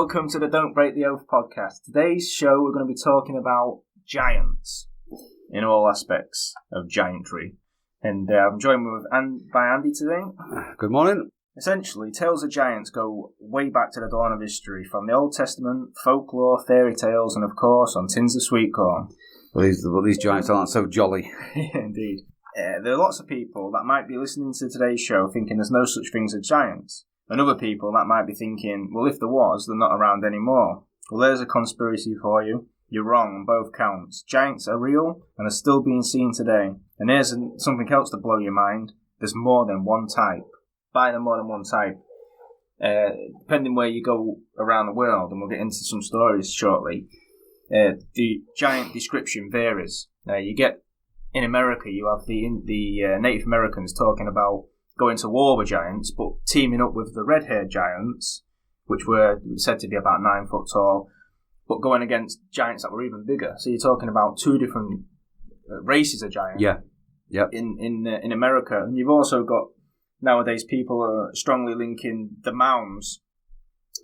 Welcome to the Don't Break the Oath podcast. Today's show we're going to be talking about giants in all aspects of giantry. And I'm joined by Andy today. Good morning. Essentially, tales of giants go way back to the dawn of history, from the Old Testament, folklore, fairy tales, and of course on tins of sweet corn. Well, these giants aren't so jolly. Yeah, indeed. There are lots of people that might be listening to today's show thinking there's no such things as giants. And other people that might be thinking, well, if there was, they're not around anymore. Well, there's a conspiracy for you. You're wrong on both counts. Giants are real and are still being seen today. And here's something else to blow your mind. There's more than one type. By the more than one type, depending where you go around the world, and we'll get into some stories shortly, the giant description varies. You get, in America, you have the Native Americans talking about going to war with giants, but teaming up with the red-haired giants, which were said to be about 9 foot tall, but going against giants that were even bigger. So you're talking about two different races of giants. Yeah. Yep. In America, and you've also got nowadays people are strongly linking the mounds,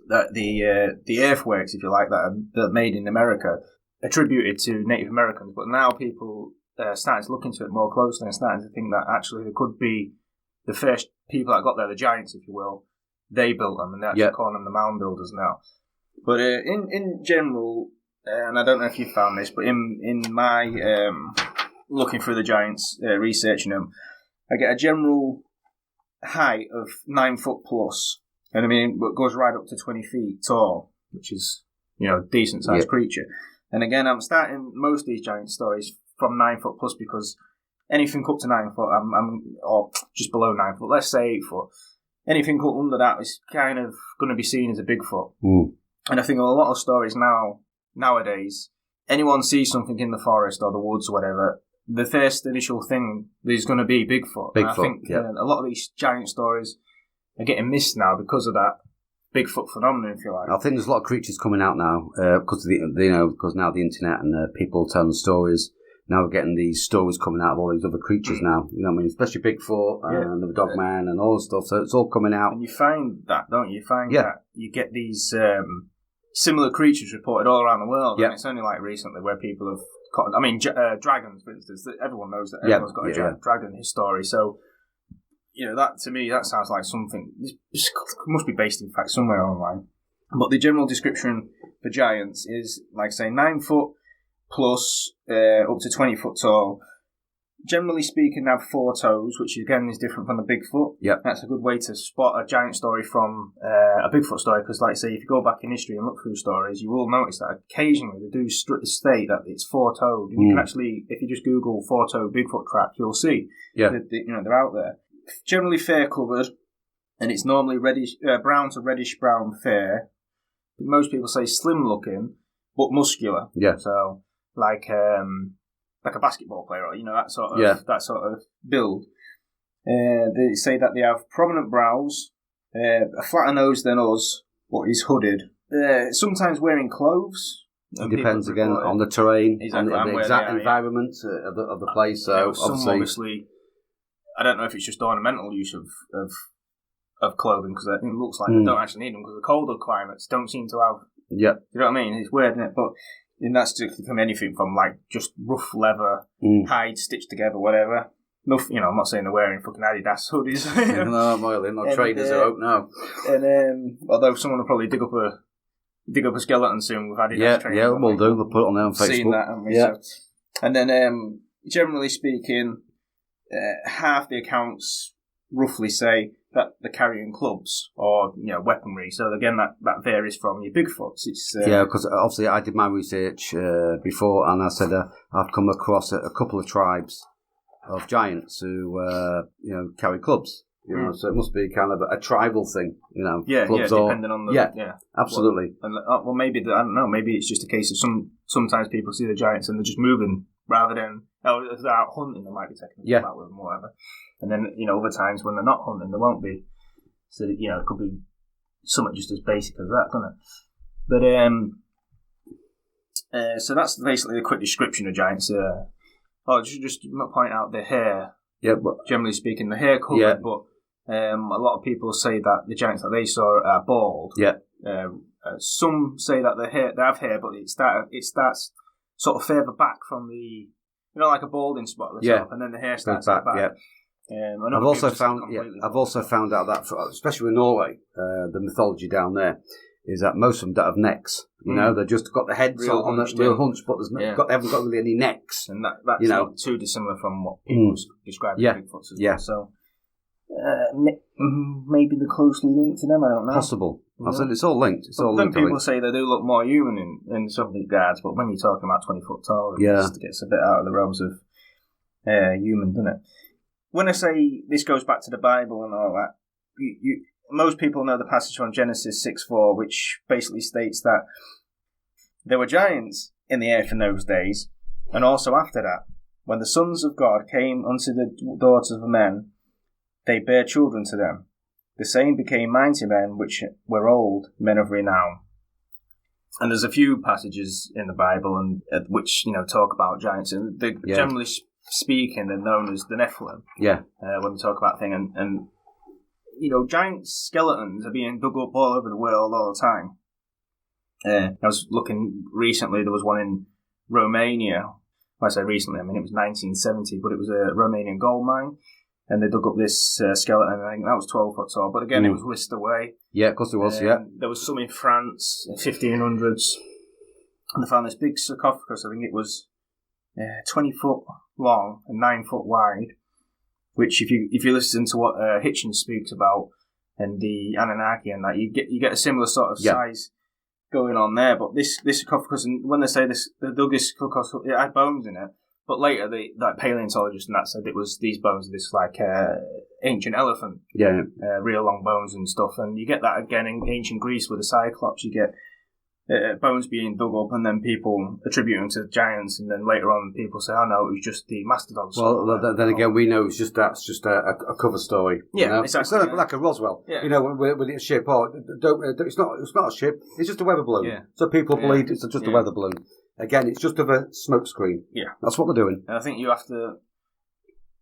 that the earthworks, if you like, that are made in America, attributed to Native Americans. But now people are starting to look into it more closely and starting to think that actually there could be the first people that got there, the giants, if you will, they built them, and they're actually calling them the mound builders now. But in general, and I don't know if you found this, but in my looking through the giants, researching them, I get a general height of 9 foot plus, and I mean it goes right up to 20 feet tall, which is a decent sized creature. And again, I'm starting most of these giant stories from 9 foot plus because anything up to 9 foot, or just below 9 foot, let's say 8 foot. Anything up under that is kind of going to be seen as a Bigfoot. Mm. And I think a lot of stories nowadays, anyone sees something in the forest or the woods or whatever, the first initial thing is going to be Bigfoot. And I think a lot of these giant stories are getting missed now because of that Bigfoot phenomenon, if you like. I think there's a lot of creatures coming out now because because now the internet and people telling stories. Now we're getting these stories coming out of all these other creatures now. You know what I mean? Especially Bigfoot and the Dogman and all the stuff. So it's all coming out. And you find that, don't you? That you get these similar creatures reported all around the world. And it's only like recently where people have caught... I mean, dragons, for instance. Everyone knows that everyone's got a dragon in his story. So, that to me, that sounds like something... This must be based in fact somewhere online. But the general description for giants is, like I say, 9 foot plus up to 20 foot tall. Generally speaking, they have 4 toes, which again is different from the Bigfoot. Yep. That's a good way to spot a giant story from a Bigfoot story, because like I say, if you go back in history and look through stories, you will notice that occasionally they do state that it's 4-toed. And you can actually, if you just Google 4-toed Bigfoot track, you'll see that they're out there. Generally fur-covered, and it's normally reddish, brown to reddish-brown fur. Most people say slim-looking, but muscular. Yeah. So like a basketball player, or that sort of build. They say that they have prominent brows, a flatter nose than us, but is hooded. Sometimes wearing clothes. It depends again on the terrain, on the exact environment of the place. So obviously, I don't know if it's just ornamental use of clothing, because it looks like they don't actually need them, because the colder climates don't seem to have. Yeah, you know what I mean? It's weird, isn't it? But and that's from anything from like just rough leather, hide stitched together, whatever. Nothing, I'm not saying they're wearing fucking Adidas hoodies. No, they're not trainers. I hope no. And although someone will probably dig up a skeleton soon with Adidas trainers. Yeah, we'll do. We'll put it on there on Facebook. Seen that, haven't we? Yeah. So, and then, generally speaking, half the accounts roughly say that they're carrying clubs or weaponry. So again, that varies from your Bigfoots. It's because obviously I did my research before, and I said I've come across a couple of tribes of giants who carry clubs. So it must be kind of a tribal thing. Clubs depending on the absolutely. Well, maybe I don't know. Maybe it's just a case of sometimes people see the giants and they're just moving rather than if they're out hunting, they might be taking them out with them or whatever. And then, other times when they're not hunting, there won't be. So, it could be something just as basic as that, couldn't it? But, so that's basically a quick description of giants. Just point out the hair. Yeah, but generally speaking, the hair colour, but a lot of people say that the giants that they saw are bald. Yeah. Some say that they have hair, but it starts sort of further back from the, like a balding spot at the top, and then the hair starts back. Yeah. I've also found out that, especially with Norway, the mythology down there is that most of them don't have necks. They've just got the heads on the real hunch, but they haven't got really any necks. And that's not too dissimilar from what people describe as Bigfoots as well. So maybe they're closely linked to them. I don't know. Possible. I said it's all linked. People say they do look more human in some of these guards, but when you're talking about 20 foot tall, it gets a bit out of the realms of human, doesn't it? When I say this goes back to the Bible and all that, most people know the passage from Genesis 6:4, which basically states that there were giants in the earth in those days, and also after that, when the sons of God came unto the daughters of men, they bare children to them. The same became mighty men, which were old, men of renown. And there's a few passages in the Bible and which talk about giants, and generally speaking, they're known as the Nephilim. Yeah. When we talk about things, and giant skeletons are being dug up all over the world all the time. I was looking recently, there was one in Romania. When I say recently, I mean it was 1970, but it was a Romanian gold mine, and they dug up this skeleton, and I think that was 12 foot tall, but again, it was whisked away. Yeah, of course it was, There was some in France, 1500s, and they found this big sarcophagus, I think it was 20 foot long and 9 foot wide, which if you listen to what Hitchens speaks about and the Anunnaki and that, you get a similar sort of size going on there. But this sarcophagus, and when they say this, they dug this sarcophagus, it had bones in it. But later, that paleontologist and that said it was these bones of this ancient elephant, real long bones and stuff. And you get that again in ancient Greece with the Cyclops. You get bones being dug up, and then people attribute them to giants, and then later on people say, "Oh no, it was just the mastodon." Well, then again, we know that's just a cover story. Yeah, exactly. It's like a Roswell. Yeah. With its ship, it's not a ship. It's just a weather balloon. Yeah. So people believe it's just a weather balloon. Again, it's just of a smoke screen. Yeah, that's what they're doing. And I think you have to.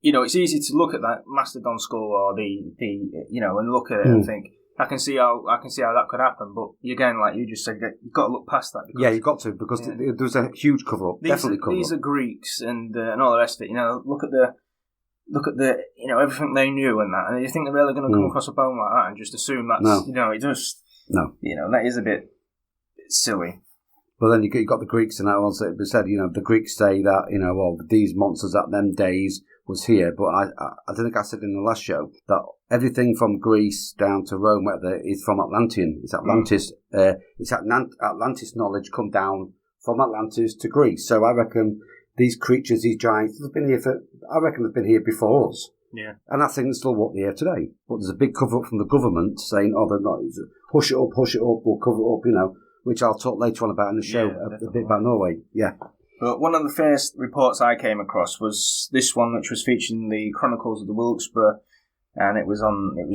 It's easy to look at that mastodon skull or the and look at it and think, I can see how that could happen, but again, like you just said, you've got to look past that. Because, you've got to, because there's a huge cover up. These are Greeks and all the rest of it. Look at the everything they knew and that, and you think they're really going to come across a bone like that and just assume that's it just that is a bit think But then you've got the Greeks and that one said, the Greeks say that, these monsters at them days was here. But I think I said in the last show that everything from Greece down to Rome is from Atlantean. It's Atlantis. It's Atlantis knowledge come down from Atlantis to Greece. So I reckon these creatures, these giants, they've been here before us. Yeah. And I think they still walk the air today. But there's a big cover up from the government saying, they're not, hush it up, we'll cover it up, which I'll talk later on about in the show, a bit about Norway. Yeah. But one of the first reports I came across was this one, which was featured in the Chronicles of the Wilkesboro, and it was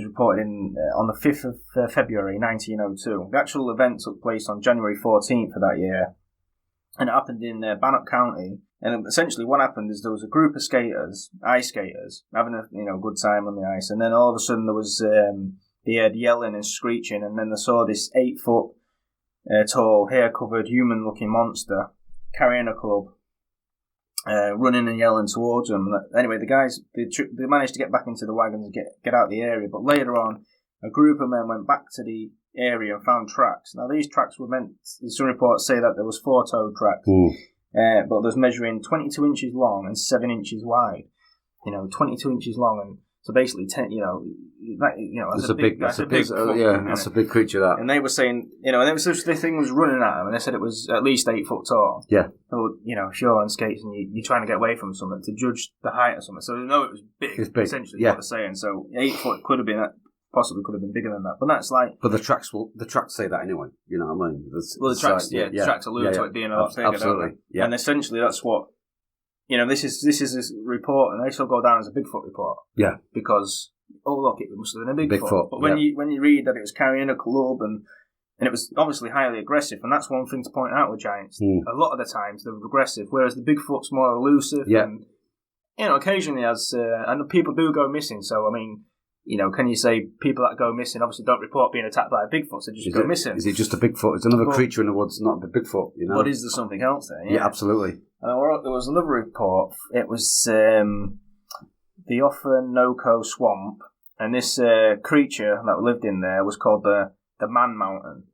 reported on the 5th of February 1902. The actual event took place on January 14th of that year, and it happened in Bannock County. And essentially, what happened is there was a group of ice skaters, having a good time on the ice, and then all of a sudden there was they heard yelling and screeching, and then they saw this 8 foot tall, hair-covered, human-looking monster carrying a club, running and yelling towards them. Anyway, the guys, they managed to get back into the wagons and get out of the area, but later on, a group of men went back to the area and found tracks. Now, these tracks were some reports say that there was 4-toed tracks, but there was measuring 22 inches long and 7 inches wide. 22 inches long, and so basically 10, that's a big creature, that. And they were saying, the thing was running at them, and they said it was at least 8 foot tall. Yeah. So, if you're on skates and you're trying to get away from something, to judge the height of something, so they know it was big. It's big, essentially, what they're saying. So 8 foot possibly could have been bigger than that, but that's like. But the tracks say that anyway. You know what I mean? The tracks allude to it being a lot bigger. Absolutely. Yeah. And essentially, that's what. This is this report, and they still go down as a Bigfoot report. Yeah. Because look, it must have been a Bigfoot. But when you read that it was carrying a club and it was obviously highly aggressive, and that's one thing to point out with giants. A lot of the times they're aggressive, whereas the Bigfoot's more elusive. Yeah. And occasionally and people do go missing. So I mean, can you say people that go missing obviously don't report being attacked by a Bigfoot, so just go missing? Is it just a Bigfoot? It's another creature in the woods, not a Bigfoot, But is there something else there? Yeah, absolutely. There was another report. It was the Ophonoko Swamp, and this creature that lived in there was called the Man Mountain.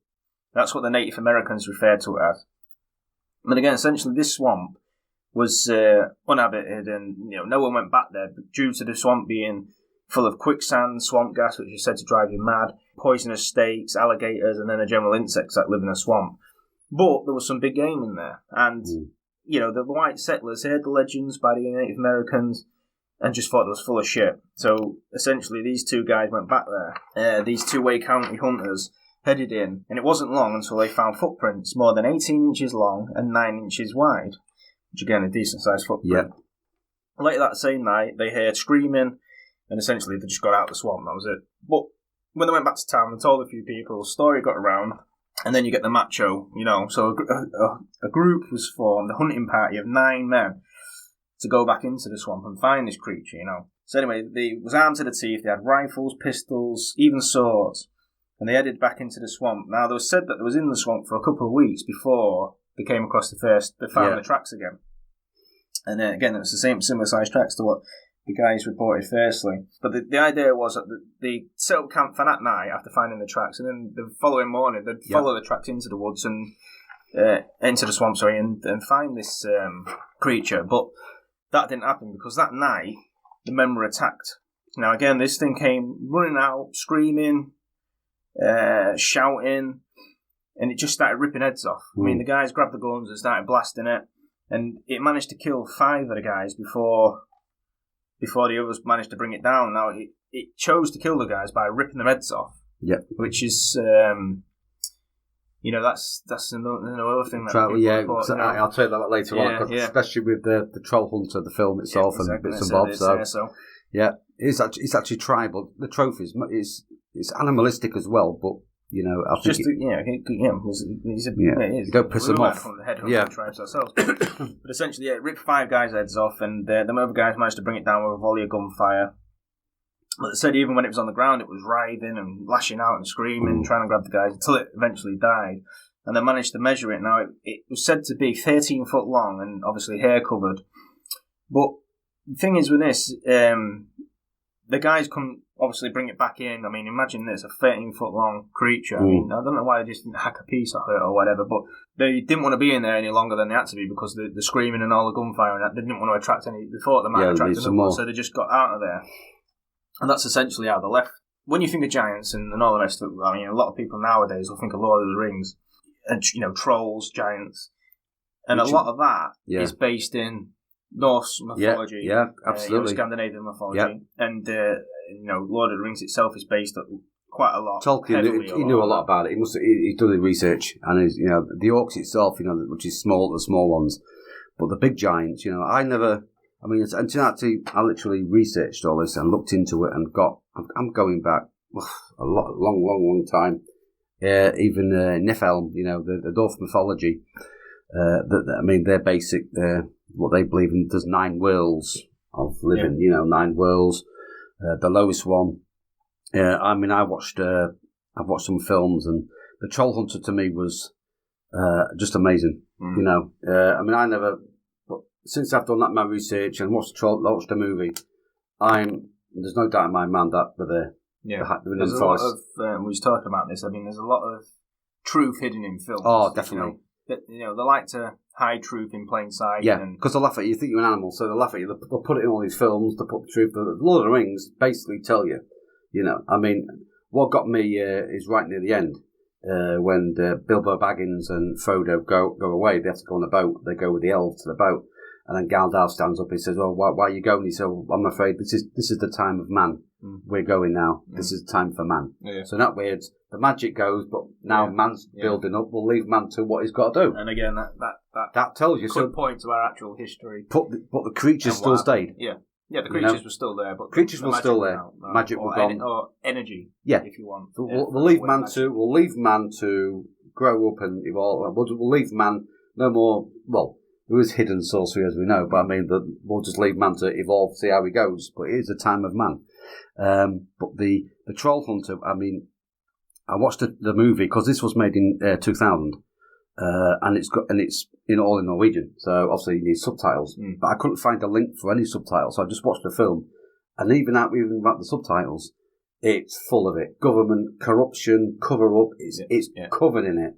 That's what the Native Americans referred to it as. But again, essentially, this swamp was uninhabited, and no one went back there due to the swamp being full of quicksand, swamp gas, which is said to drive you mad, poisonous snakes, alligators, and then the general insects that live in a swamp. But there was some big game in there, and the white settlers heard the legends by the Native Americans and just thought it was full of shit. So essentially, these two guys went back there. These two-way county hunters headed in, and it wasn't long until they found footprints more than 18 inches long and 9 inches wide, which again, a decent-sized footprint. Yeah. Later that same night, they heard screaming, and essentially they just got out of the swamp, that was it. But when they went back to town and told a few people, the story got around, and then you get the macho, so a group was formed, a hunting party of 9 men, to go back into the swamp and find this creature, So anyway, they was armed to the teeth, they had rifles, pistols, even swords, and they headed back into the swamp. Now, there was said that they was in the swamp for a couple of weeks before they came across they found the tracks again. And again, it's the similar size tracks to what the guys reported firstly. But the idea was that they set up camp for that night after finding the tracks, and then the following morning they'd follow the tracks into the woods and into the swamp, and find this creature. But that didn't happen because that night the men were attacked. Now again, this thing came running out, screaming, shouting, and it just started ripping heads off. I mean, the guys grabbed the guns and started blasting it, and it managed to kill 5 of the guys before the others managed to bring it down. Now, it chose to kill the guys by ripping their heads off. Yep. Which is, that's another thing that report, I'll tell you that later on, especially with the Troll Hunter, the film itself, and bits and bobs. Yeah, it's actually tribal. The trophies, it's animalistic as well, but I think you don't piss them off. From the head of the tribes ourselves. But essentially, it ripped 5 guys' heads off, and the other guys managed to bring it down with a volley of gunfire. But they said even when it was on the ground, it was writhing and lashing out and screaming, trying to grab the guys until it eventually died. And they managed to measure it. Now, it was said to be 13 foot long and obviously hair covered. But the thing is with this, the guys couldn't obviously bring it back in. I mean, imagine this, a 13-foot long creature. I mean, I don't know why they just didn't hack a piece off it or whatever, but they didn't want to be in there any longer than they had to be because the screaming and all the gunfire and that, they didn't want to attract any. They thought they might attract another, so they just got out of there. And that's essentially how they left. When you think of giants and all the rest of it, I mean, a lot of people nowadays will think of Lord of the Rings and, trolls, giants. And a lot of that is based in Norse mythology. Yeah, absolutely. Scandinavian mythology. And, Lord of the Rings itself is based on quite a lot. Tolkien, he knew a lot about it. He's done the research. And, the orcs itself, which is small, the small ones. But the big giants, I literally researched all this and looked into it and I'm going back a long time. Even Niflheim, the Norse mythology. They're basic. What they believe in. There's 9 worlds of living. 9 worlds. The lowest one. I've watched some films, and the Troll Hunter to me was just amazing. I never. Since I've done my research and watched the movie, there's no doubt in my mind that they're there. Yeah, there's a lot of. We was talking about this. I mean, there's a lot of truth hidden in films. Oh, definitely. They like to hide truth in plain sight. Yeah, because they'll laugh at you. You think you're an animal, so they'll laugh at you. They'll put it in all these films to put the truth. The Lord of the Rings basically tell you. What got me is right near the end. When Bilbo Baggins and Frodo go away, they have to go on a boat. They go with the elves to the boat. And then Gandalf stands up and says, "Oh, why are you going?" He says, "I'm afraid this is the time of man. We're going now. This is the time for man." Yeah. So in that way, the magic goes, but now man's building up. We'll leave man to what he's got to do. And again, that tells you. Could point to our actual history. But the creatures still stayed. Yeah, the creatures were still there, but creatures were still there. Magic was gone. Or energy. Yeah, if you want. We'll leave man to. We'll leave man to grow up and evolve. We'll leave man no more. Well. There is hidden sorcery, as we know, but we'll just leave man to evolve, see how he goes. But it is a time of man. But the Troll Hunter, I mean, I watched the movie because this was made in 2000, and it's all in Norwegian. So obviously you need subtitles, but I couldn't find a link for any subtitles, so I just watched the film, and even about the subtitles, it's full of it. Government corruption, cover up. It's covered in it,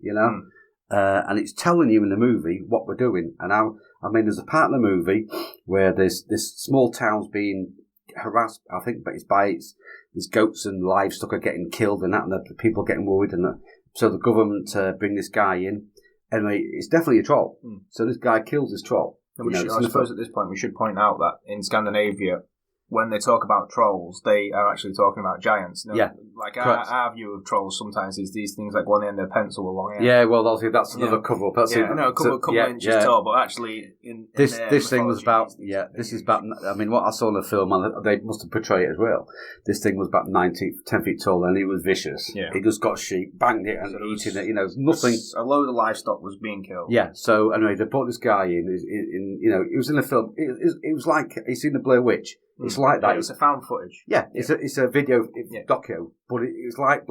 and it's telling you in the movie what we're doing. And I mean, there's a part of the movie where there's this small town's being harassed. I think, but these goats and livestock are getting killed, and the people getting worried, so the government bring this guy in. Anyway, it's definitely a troll. So this guy kills this troll. And I suppose at this point we should point out that in Scandinavia, when they talk about trolls, they are actually talking about giants. Like our view of trolls sometimes is these things like one end of pencil or long end. Yeah, well, obviously that's another cover up. That's a couple inches tall, but actually this thing was about this is about. I mean, what I saw in the film, and they must have portrayed it as well. This thing was about 10 feet tall, and he was vicious. Yeah. He just got sheep, banged it, and eating it. Nothing. A load of livestock was being killed. Yeah. So anyway, they put this guy in. It was in the film. It was like he's seen the Blair Witch. It's like that. It's a found footage. Yeah, it's a video docu, but it's like,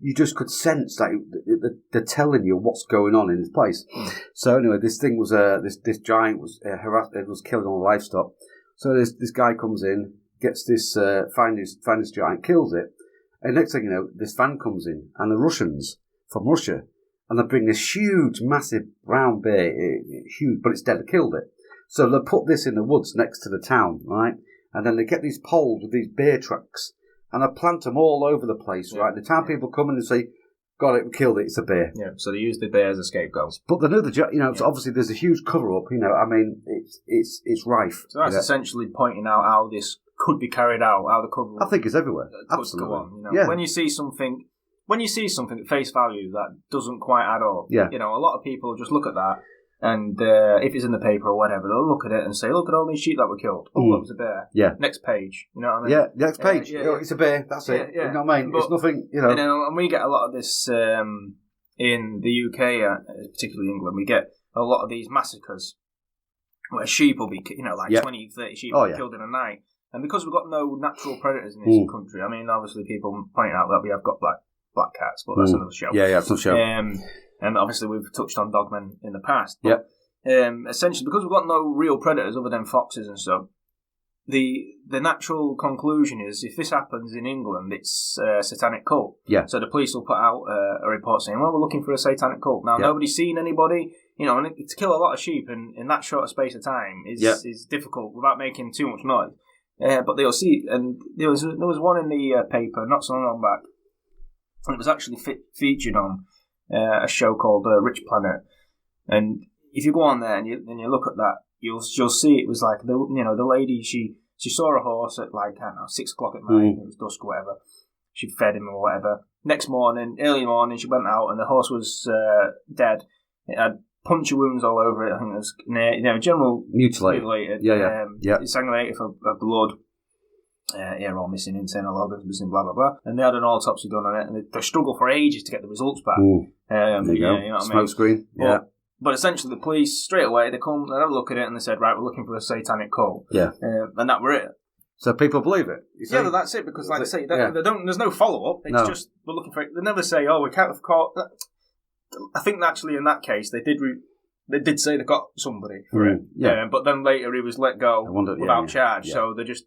you just could sense that they're telling you what's going on in this place. So anyway, this thing was this giant was harassed. It was killing all the livestock. So this guy comes in, gets this find this giant, kills it, and next thing you know, this van comes in, and the Russians from Russia, and they bring this huge, massive brown bear, huge, but it's dead. They killed it. So they put this in the woods next to the town, right? And then they get these poles with these bear tracks, and they plant them all over the place, right? The town people come in and say, "Got it, we killed it. It's a bear." Yeah. So they use the bear as a scapegoat. But they know so obviously there's a huge cover up. I mean, it's rife. So that's essentially pointing out how this could be carried out, how the cover up. I think it's everywhere. Absolutely. Go on, When you see something at face value that doesn't quite add up, a lot of people just look at that. And if it's in the paper or whatever, they'll look at it and say, "Look at all these sheep that were killed. Oh, that was a bear." Yeah. Next page. You know what I mean? Yeah. Next page. It's a bear. That's it. Yeah. You know what I mean? It's nothing. And we get a lot of this in the UK, particularly England. We get a lot of these massacres where sheep will be, 20, 30 sheep killed in a night. And because we've got no natural predators in this country, I mean, obviously people point out that we have got black cats, but that's another show. Yeah, it's another show. And obviously we've touched on dogmen in the past. But, essentially, because we've got no real predators other than foxes and stuff, the natural conclusion is if this happens in England, it's a satanic cult. Yeah. So the police will put out a report saying, "Well, we're looking for a satanic cult." Now, nobody's seen anybody. And to kill a lot of sheep in that short a space of time is difficult without making too much noise. But they'll see, and there was one in the paper not so long back. It was actually featured on a show called Rich Planet, and if you go on there and you look at that, you'll see it was like the lady she saw a horse at 6 o'clock at night. It was dusk or whatever. She fed him or whatever. Next morning, early morning, she went out and the horse was dead. It had puncture wounds all over it. I think it was general mutilated. Sanguinated for blood. Ear all missing, internal organs missing, blah blah blah. And they had an autopsy done on it, and they struggled for ages to get the results back. There you go. You know what Smoke screen. Yeah. But essentially, the police straight away they have a look at it and they said, "Right, we're looking for a satanic cult." Yeah. And that were it. So people believe it. Yeah, that's it. Because, like I say, they don't. There's no follow up. It's just we're looking for it. They never say, "Oh, we can't have caught." I think actually in that case they did. They did say they got somebody for it, but then later he was let go without charge. Yeah. So they just,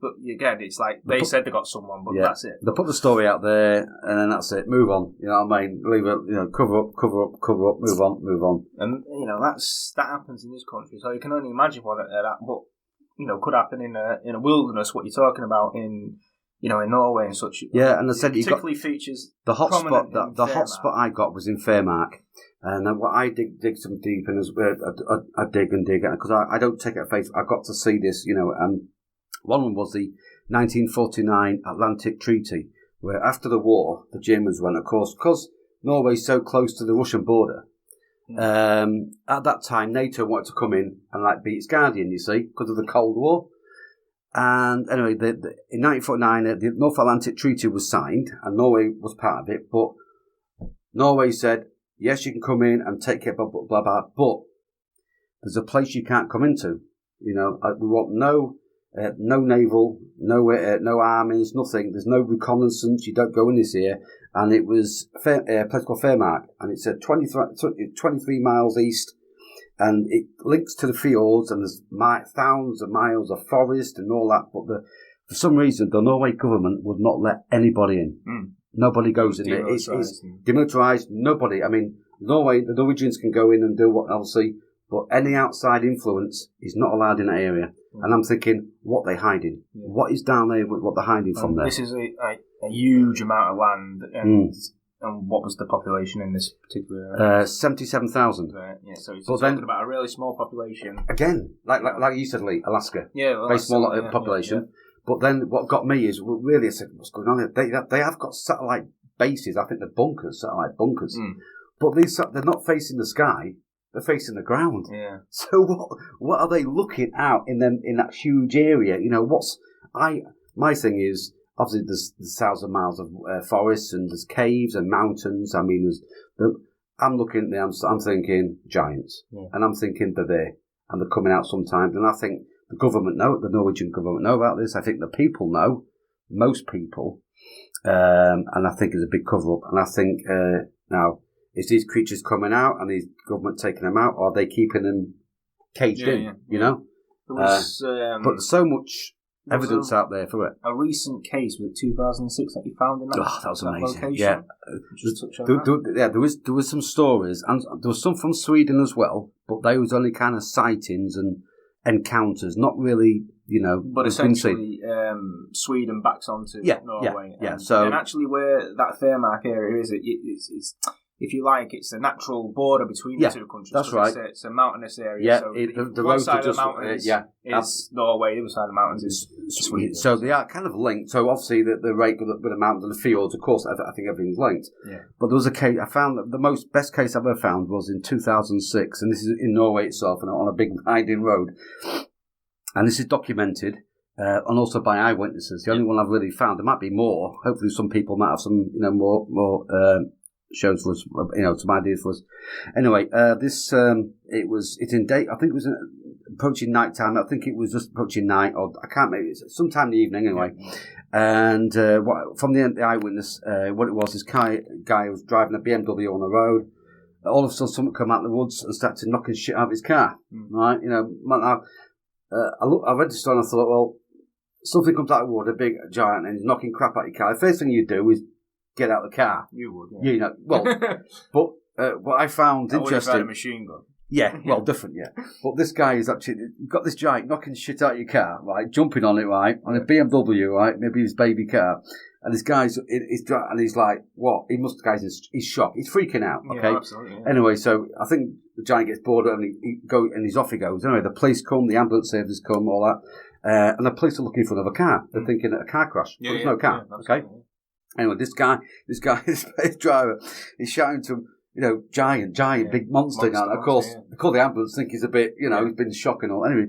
but again, it's like they said they got someone, but that's it. They put the story out there, and then that's it. Move on. You know what I mean? Leave it. Cover up. Move on. And that happens in this country. So you can only imagine what could happen in a wilderness. What you're talking about in Norway and such. Yeah, and they said particularly features the hotspot. The hotspot I got was in Fairmark. And what I dig some deep in is I dig because I don't take it at face. I got to see this, one of them was the 1949 Atlantic Treaty, where after the war the Germans went, of course, because Norway's so close to the Russian border. At that time, NATO wanted to come in and be its guardian, you see, because of the Cold War. And anyway, in 1949, the North Atlantic Treaty was signed, and Norway was part of it. But Norway said, "Yes, you can come in and take it, blah, blah, blah, blah, but there's a place you can't come into. We want no no naval, no armies, nothing. There's no reconnaissance. You don't go in this area. And it was a place called Fairmark, and it's 23 miles east, and it links to the fields, and there's thousands of miles of forest and all that. But for some reason, the Norway government would not let anybody in. Mm. Nobody goes in there. It's demilitarised. Nobody. I mean, the Norwegians can go in and do what, obviously, but any outside influence is not allowed in that area. Mm. And I'm thinking, what are they hiding? Yeah. What is down there? What they're hiding from there? This is a huge amount of land, and what was the population in this particular area? 77,000. Right, yeah, so it's talking about a really small population. Again, like you said, Lee, Alaska. Yeah, well, very small population. Yeah. But then what got me is, really, I said, what's going on here? They have got satellite bases, I think they're satellite bunkers. Mm. But they're not facing the sky, they're facing the ground. Yeah. So what are they looking out in that huge area? You know, my thing is, obviously, there's 1,000 miles of forests, and there's caves and mountains. I mean, I'm looking at them, I'm thinking giants. Yeah. And I'm thinking they're there, and they're coming out sometimes. And I think the Norwegian government know about this. I think the people know, most people. And I think it's a big cover-up. And I think, now, is these creatures coming out, and these government taking them out, or are they keeping them caged in? Yeah. You know? But so much evidence out there for it. A recent case, was it 2006 that you found in that was amazing. Location? Yeah. There was some stories, and there was some from Sweden as well, but they was only kind of sightings and encounters, not really, you know. But essentially, Sweden backs onto Norway. Yeah. And actually, where that Fairmark area is, it's if you like, it's a natural border between the two countries. That's right. It's a mountainous area. Yeah, so the one roads side are just of the mountains is Norway, the other side of the mountains is Sweden. So they are kind of linked. So obviously the rate with the mountains and the fields, of course, I think everything's linked. Yeah. But there was a case, I found that the best case I've ever found was in 2006, and this is in Norway itself, and on a big winding road. And this is documented, and also by eyewitnesses. The only one I've really found. There might be more. Hopefully some people might have some, you know, more shows for us, you know, some ideas for us. Anyway, it's in date. I think it was approaching night time. I think it was just approaching night, or I can't make it. Sometime in the evening, anyway. And from the eyewitness, what it was, this guy was driving a BMW on the road. All of a sudden, someone come out of the woods and started knocking shit out of his car. Right, you know. I read the story and I thought, well, something comes out of the wood, a big giant, and he's knocking crap out of your car. The first thing you do is get out of the car. You would, yeah. You know, well, but what I found interesting. Would have had a machine gun. Yeah, well, different, yeah. But this guy is actually, you've got this giant knocking shit out of your car, right, jumping on it, right, on a BMW, right, maybe his baby car. And this guy's, and he's like, what? He's shocked. He's freaking out, okay? Yeah, absolutely. Yeah. Anyway, so I think the giant gets bored and he's off he goes. Anyway, the police come, the ambulance services come, all that. And the police are looking for another car. They're thinking a car crash. But there's no car, okay? Anyway, this driver, he's shouting to him, you know, giant, big monster. And of course, they call the ambulance, think he's a bit, you know, he's been shocked and all. Anyway,